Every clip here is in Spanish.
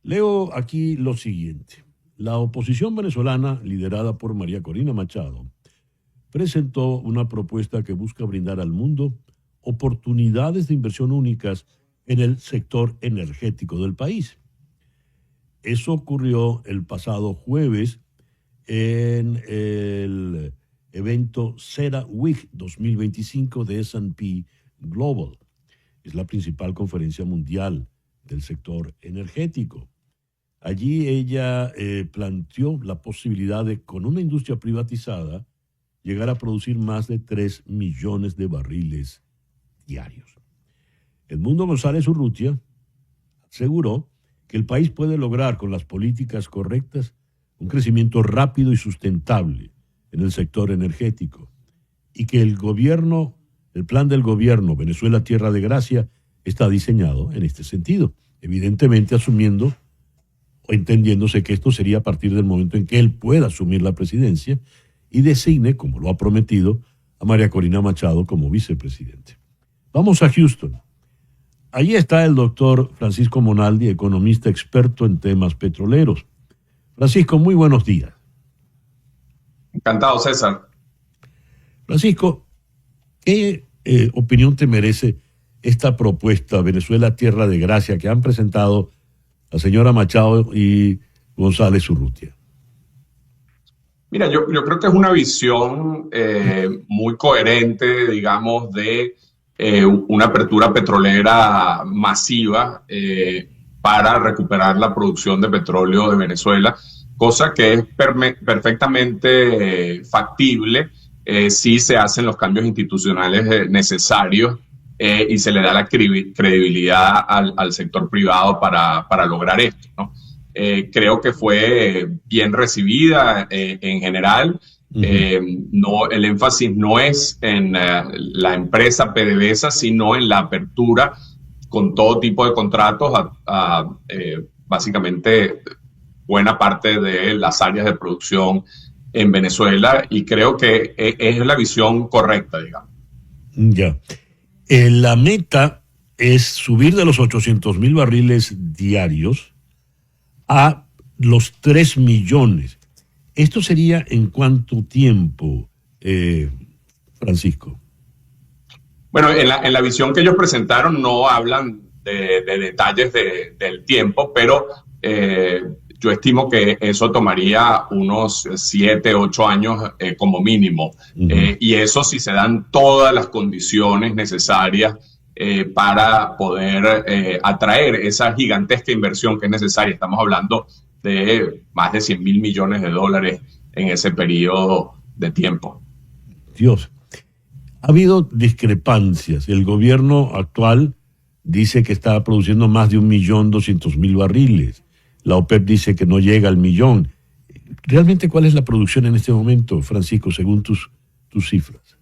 Leo aquí lo siguiente. La oposición venezolana, liderada por María Corina Machado, presentó una propuesta que busca brindar al mundo oportunidades de inversión únicas en el sector energético del país. Eso ocurrió el pasado jueves en el evento CERAWeek 2025 de S&P Global. Es la principal conferencia mundial del sector energético. Allí ella planteó la posibilidad de, con una industria privatizada, llegar a producir más de 3 millones de barriles diarios. Edmundo González Urrutia aseguró que el país puede lograr con las políticas correctas un crecimiento rápido y sustentable en el sector energético y que el plan del gobierno Venezuela Tierra de Gracia está diseñado en este sentido, evidentemente asumiendo o entendiéndose que esto sería a partir del momento en que él pueda asumir la presidencia y designe, como lo ha prometido, a María Corina Machado como vicepresidente. Vamos a Houston. Allí está el doctor Francisco Monaldi, economista experto en temas petroleros. Francisco, muy buenos días. Encantado, César. Francisco, ¿qué opinión te merece esta propuesta Venezuela Tierra de Gracia que han presentado la señora Machado y González Urrutia? Mira, yo creo que es una visión muy coherente, digamos, de una apertura petrolera masiva para recuperar la producción de petróleo de Venezuela, cosa que es perfectamente factible si se hacen los cambios institucionales necesarios y se le da la credibilidad al sector privado para lograr esto, ¿no? Creo que fue bien recibida en general. No, el énfasis no es en la empresa PDVSA, sino en la apertura con todo tipo de contratos a básicamente buena parte de las áreas de producción en Venezuela, y creo que es la visión correcta, digamos. Ya. La meta es subir de los 800,000 barriles diarios a los 3 millones. ¿Esto sería en cuánto tiempo, Francisco? Bueno, en la visión que ellos presentaron no hablan de detalles del tiempo, pero yo estimo que eso tomaría unos 7, 8 años como mínimo. Y eso si se dan todas las condiciones necesarias para poder atraer esa gigantesca inversión que es necesaria. Estamos hablando de más de 100,000 millones de dólares en ese periodo de tiempo. Dios, ha habido discrepancias. El gobierno actual dice que está produciendo más de 1.200.000 barriles. La OPEP dice que no llega al millón. ¿Realmente cuál es la producción en este momento, Francisco, según tus cifras?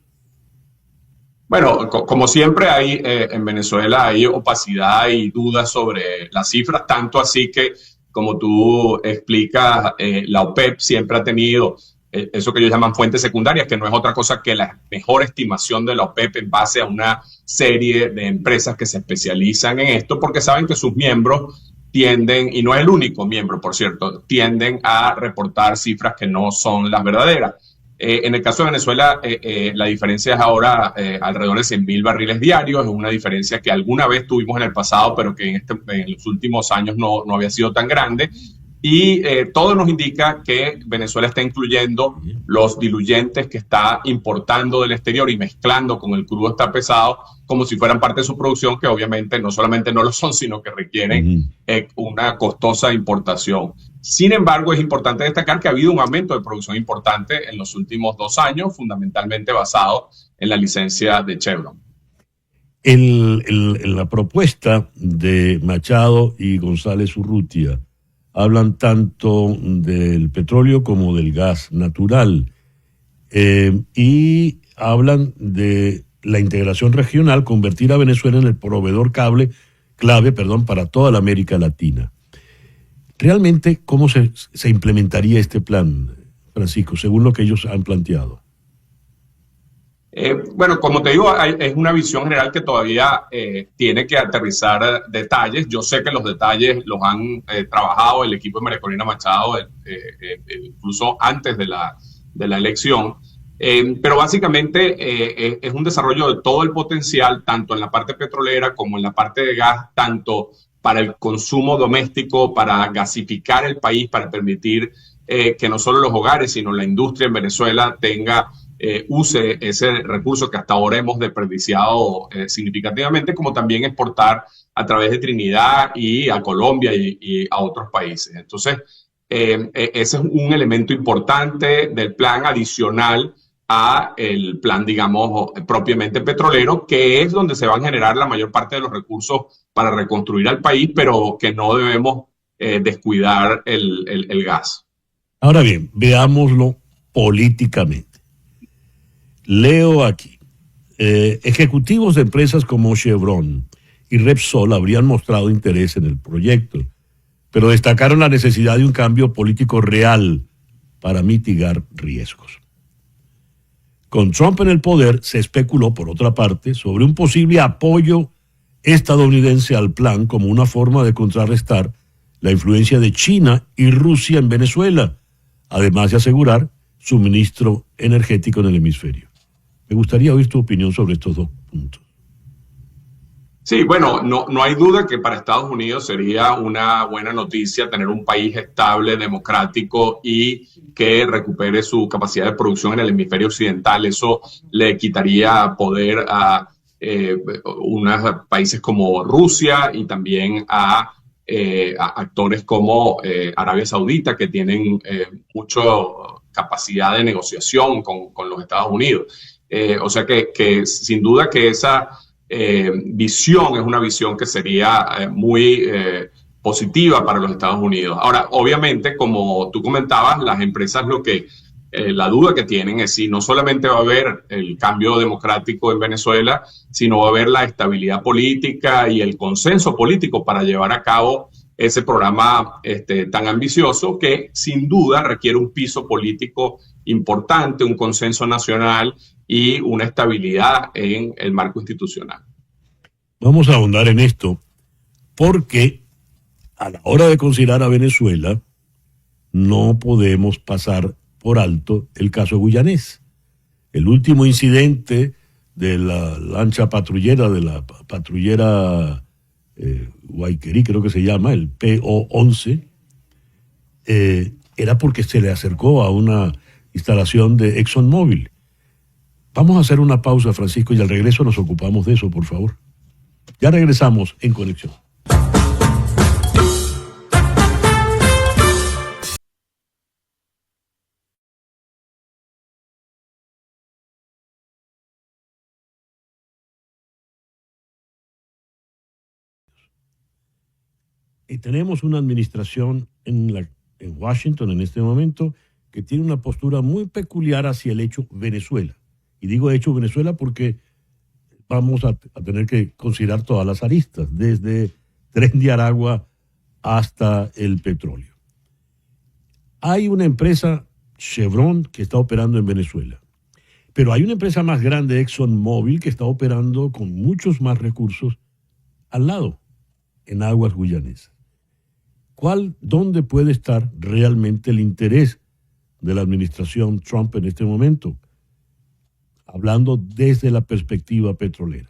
Bueno, como siempre hay en Venezuela hay opacidad y dudas sobre las cifras, tanto así que, como tú explicas, la OPEP siempre ha tenido eso que ellos llaman fuentes secundarias, que no es otra cosa que la mejor estimación de la OPEP en base a una serie de empresas que se especializan en esto, porque saben que sus miembros tienden, y no es el único miembro, por cierto, tienden a reportar cifras que no son las verdaderas. En el caso de Venezuela, la diferencia es ahora alrededor de 100,000 barriles diarios. Es una diferencia que alguna vez tuvimos en el pasado, pero que en los últimos años no había sido tan grande. Y todo nos indica que Venezuela está incluyendo los diluyentes que está importando del exterior y mezclando con el crudo está pesado como si fueran parte de su producción, que obviamente no solamente no lo son, sino que requieren una costosa importación. Sin embargo, es importante destacar que ha habido un aumento de producción importante en los últimos 2 años, fundamentalmente basado en la licencia de Chevron. La propuesta de Machado y González Urrutia hablan tanto del petróleo como del gas natural y hablan de la integración regional, convertir a Venezuela en el proveedor clave para toda la América Latina. ¿Realmente cómo se implementaría este plan, Francisco, según lo que ellos han planteado? Bueno, como te digo, es una visión general que todavía tiene que aterrizar detalles. Yo sé que los detalles los han trabajado el equipo de María Corina Machado incluso antes de la elección. Pero básicamente es un desarrollo de todo el potencial, tanto en la parte petrolera como en la parte de gas, tanto para el consumo doméstico, para gasificar el país, para permitir que no solo los hogares, sino la industria en Venezuela use ese recurso que hasta ahora hemos desperdiciado significativamente, como también exportar a través de Trinidad y a Colombia y a otros países. Entonces, ese es un elemento importante del plan adicional a el plan, digamos, propiamente petrolero, que es donde se van a generar la mayor parte de los recursos para reconstruir al país, pero que no debemos descuidar el gas. Ahora bien, veámoslo políticamente. Leo aquí, ejecutivos de empresas como Chevron y Repsol habrían mostrado interés en el proyecto, pero destacaron la necesidad de un cambio político real para mitigar riesgos. Con Trump en el poder, se especuló, por otra parte, sobre un posible apoyo estadounidense al plan como una forma de contrarrestar la influencia de China y Rusia en Venezuela, además de asegurar suministro energético en el hemisferio. Me gustaría oír tu opinión sobre estos dos puntos. Sí, bueno, no hay duda que para Estados Unidos sería una buena noticia tener un país estable, democrático y que recupere su capacidad de producción en el hemisferio occidental. Eso le quitaría poder a unos países como Rusia y también a actores como Arabia Saudita, que tienen mucha capacidad de negociación con los Estados Unidos. O sea que sin duda que esa visión es una visión que sería muy positiva para los Estados Unidos. Ahora, obviamente, como tú comentabas, las empresas la duda que tienen es si no solamente va a haber el cambio democrático en Venezuela, sino va a haber la estabilidad política y el consenso político para llevar a cabo ese programa tan ambicioso que sin duda requiere un piso político importante, un consenso nacional y una estabilidad en el marco institucional. Vamos a ahondar en esto porque a la hora de considerar a Venezuela no podemos pasar por alto el caso guyanés. El último incidente de la lancha patrullera, de la patrullera Guayquerí, creo que se llama, el PO-11, era porque se le acercó a una instalación de ExxonMobil. Vamos a hacer una pausa, Francisco, y al regreso nos ocupamos de eso, por favor. Ya regresamos en Conexión. Y tenemos una administración en Washington en este momento que tiene una postura muy peculiar hacia el hecho Venezuela. Y digo hecho Venezuela porque vamos a tener que considerar todas las aristas, desde Tren de Aragua hasta el petróleo. Hay una empresa, Chevron, que está operando en Venezuela. Pero hay una empresa más grande, ExxonMobil, que está operando con muchos más recursos al lado, en aguas guyanesas. ¿Dónde puede estar realmente el interés de la administración Trump en este momento? Hablando desde la perspectiva petrolera.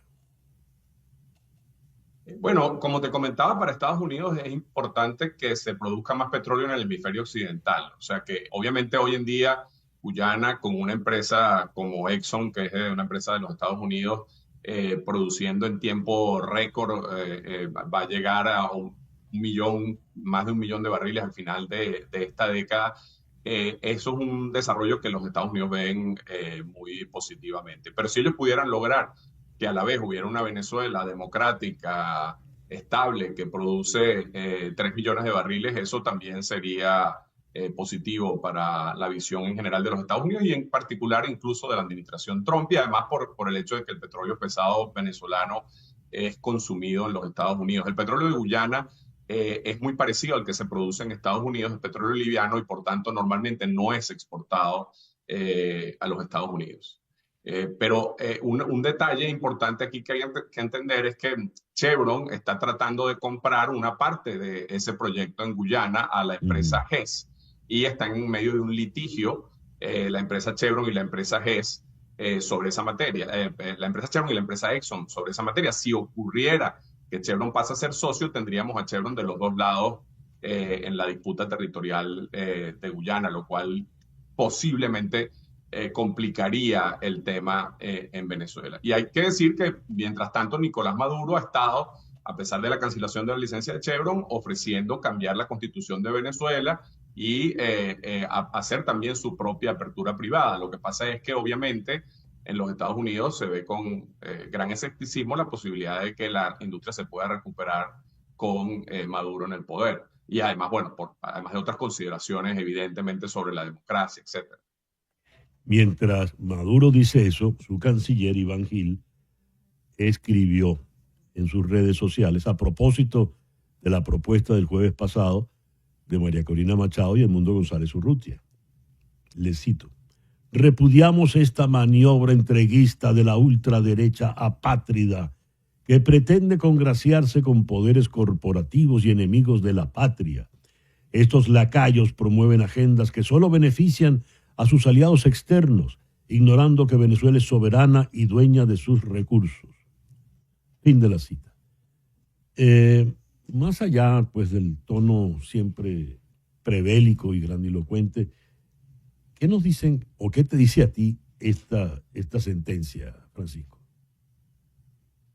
Bueno, como te comentaba, para Estados Unidos es importante que se produzca más petróleo en el hemisferio occidental. O sea que obviamente hoy en día Guyana, con una empresa como Exxon, que es una empresa de los Estados Unidos, produciendo en tiempo récord, va a llegar a más de 1 millón de barriles al final de esta década. Eso es un desarrollo que los Estados Unidos ven muy positivamente. Pero si ellos pudieran lograr que a la vez hubiera una Venezuela democrática, estable, que produce 3 millones de barriles, eso también sería positivo para la visión en general de los Estados Unidos y en particular incluso de la administración Trump, y además por el hecho de que el petróleo pesado venezolano es consumido en los Estados Unidos. El petróleo de Guyana es muy parecido al que se produce en Estados Unidos, el petróleo liviano, y por tanto normalmente no es exportado a los Estados Unidos. Pero un detalle importante aquí que hay que entender es que Chevron está tratando de comprar una parte de ese proyecto en Guyana a la empresa Hess y está en medio de un litigio, la empresa Chevron y la empresa Hess sobre esa materia, la empresa Chevron y la empresa Exxon sobre esa materia. Si ocurriera que Chevron pasa a ser socio, tendríamos a Chevron de los dos lados en la disputa territorial de Guyana, lo cual posiblemente complicaría el tema en Venezuela. Y hay que decir que, mientras tanto, Nicolás Maduro ha estado, a pesar de la cancelación de la licencia de Chevron, ofreciendo cambiar la constitución de Venezuela y hacer también su propia apertura privada. Lo que pasa es que, obviamente, en los Estados Unidos se ve con gran escepticismo la posibilidad de que la industria se pueda recuperar con Maduro en el poder. Y además, bueno, además de otras consideraciones, evidentemente, sobre la democracia, etcétera. Mientras Maduro dice eso, su canciller Iván Gil escribió en sus redes sociales a propósito de la propuesta del jueves pasado de María Corina Machado y Edmundo González Urrutia. Les cito: repudiamos esta maniobra entreguista de la ultraderecha apátrida que pretende congraciarse con poderes corporativos y enemigos de la patria. Estos lacayos promueven agendas que solo benefician a sus aliados externos, ignorando que Venezuela es soberana y dueña de sus recursos. Fin de la cita. Más allá, pues, del tono siempre prebélico y grandilocuente, ¿qué nos dicen o qué te dice a ti esta sentencia, Francisco?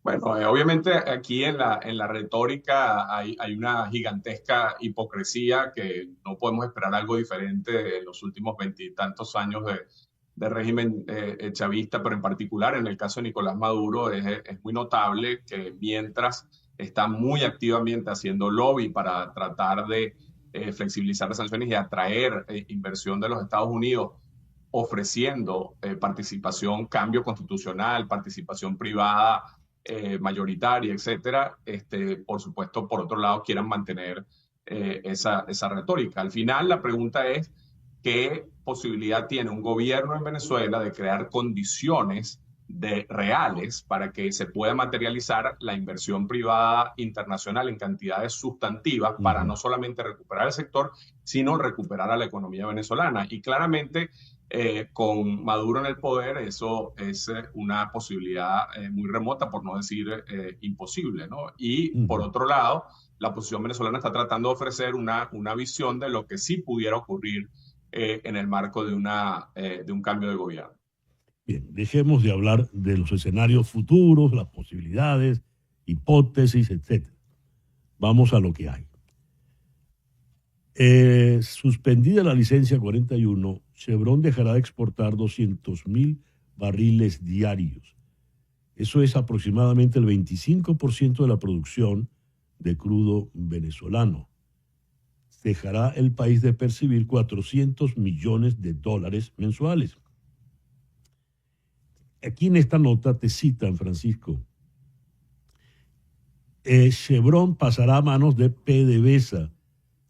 Bueno, obviamente aquí en la retórica hay una gigantesca hipocresía que no podemos esperar algo diferente en los últimos veintitantos años de régimen chavista, pero en particular en el caso de Nicolás Maduro es muy notable que mientras está muy activamente haciendo lobby para tratar de flexibilizar las sanciones y atraer inversión de los Estados Unidos, ofreciendo participación, cambio constitucional, participación privada, mayoritaria, etcétera, por supuesto, por otro lado, quieran mantener esa retórica. Al final, la pregunta es, ¿qué posibilidad tiene un gobierno en Venezuela de crear condiciones reales para que se pueda materializar la inversión privada internacional en cantidades sustantivas para no solamente recuperar el sector, sino recuperar a la economía venezolana? Y claramente, con Maduro en el poder, eso es una posibilidad muy remota, por no decir imposible, ¿no? Y por otro lado, la oposición venezolana está tratando de ofrecer una visión de lo que sí pudiera ocurrir en el marco de un cambio de gobierno. Bien, dejemos de hablar de los escenarios futuros, las posibilidades, hipótesis, etc. Vamos a lo que hay. Suspendida la licencia 41, Chevron dejará de exportar 200,000 barriles diarios. Eso es aproximadamente el 25% de la producción de crudo venezolano. Dejará el país de percibir $400 millones mensuales. Aquí en esta nota te citan, Francisco, Chevron pasará a manos de PDVSA,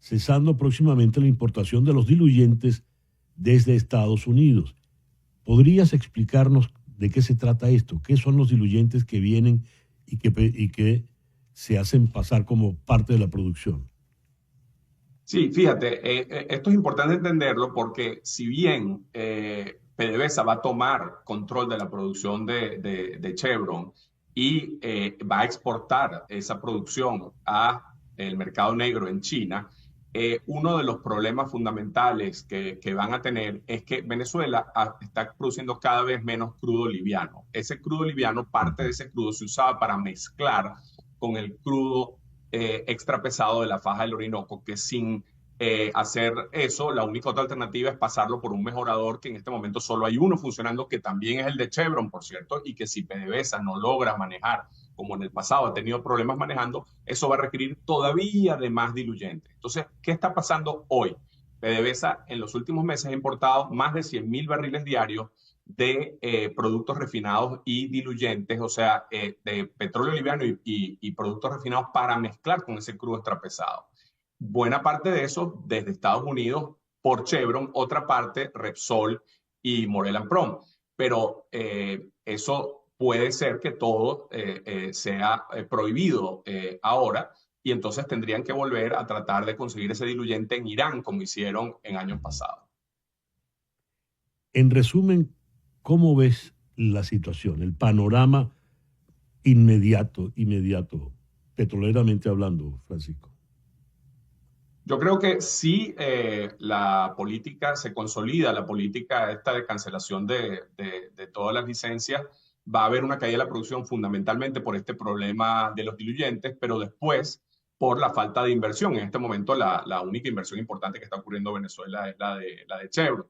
cesando próximamente la importación de los diluyentes desde Estados Unidos. ¿Podrías explicarnos de qué se trata esto? ¿Qué son los diluyentes que vienen y que se hacen pasar como parte de la producción? Sí, fíjate, esto es importante entenderlo porque si bien PDVSA va a tomar control de la producción de Chevron y va a exportar esa producción a el mercado negro en China, uno de los problemas fundamentales que van a tener es que Venezuela está produciendo cada vez menos crudo liviano. Ese crudo liviano, parte de ese crudo se usaba para mezclar con el crudo extra pesado de la faja del Orinoco, que sin hacer eso, la única otra alternativa es pasarlo por un mejorador, que en este momento solo hay uno funcionando, que también es el de Chevron, por cierto, y que si PDVSA no logra manejar, como en el pasado ha tenido problemas manejando, eso va a requerir todavía de más diluyentes. Entonces, ¿qué está pasando hoy? PDVSA en los últimos meses ha importado más de 100,000 barriles diarios de productos refinados y diluyentes, o sea, de petróleo liviano y productos refinados para mezclar con ese crudo extrapesado. Buena parte de eso desde Estados Unidos por Chevron, otra parte Repsol y Maurel & Prom. pero eso puede ser que todo sea prohibido ahora, y entonces tendrían que volver a tratar de conseguir ese diluyente en Irán, como hicieron en años pasados. En resumen, ¿cómo ves la situación, el panorama inmediato, petroleramente hablando, Francisco? Yo creo que si la política se consolida, la política esta de cancelación de todas las licencias, va a haber una caída de la producción fundamentalmente por este problema de los diluyentes, pero después por la falta de inversión. En este momento la única inversión importante que está ocurriendo en Venezuela es la de Chevron.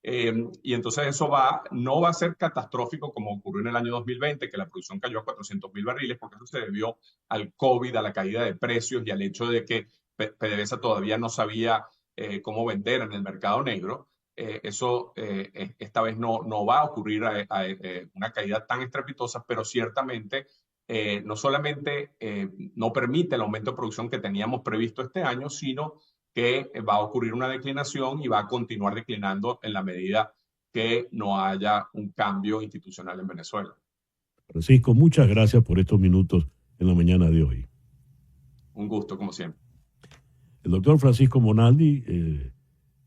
Y entonces eso no va a ser catastrófico como ocurrió en el año 2020, que la producción cayó a 400.000 barriles, porque eso se debió al COVID, a la caída de precios y al hecho de que PDVSA todavía no sabía cómo vender en el mercado negro. Eso esta vez no va a ocurrir a una caída tan estrepitosa, pero ciertamente no solamente no permite el aumento de producción que teníamos previsto este año, sino que va a ocurrir una declinación y va a continuar declinando en la medida que no haya un cambio institucional en Venezuela. Francisco, muchas gracias por estos minutos en la mañana de hoy. Un gusto, como siempre. El doctor Francisco Monaldi,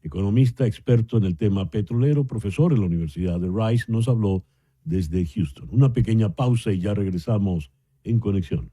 economista experto en el tema petrolero, profesor en la Universidad de Rice, nos habló desde Houston. Una pequeña pausa y ya regresamos en Conexión.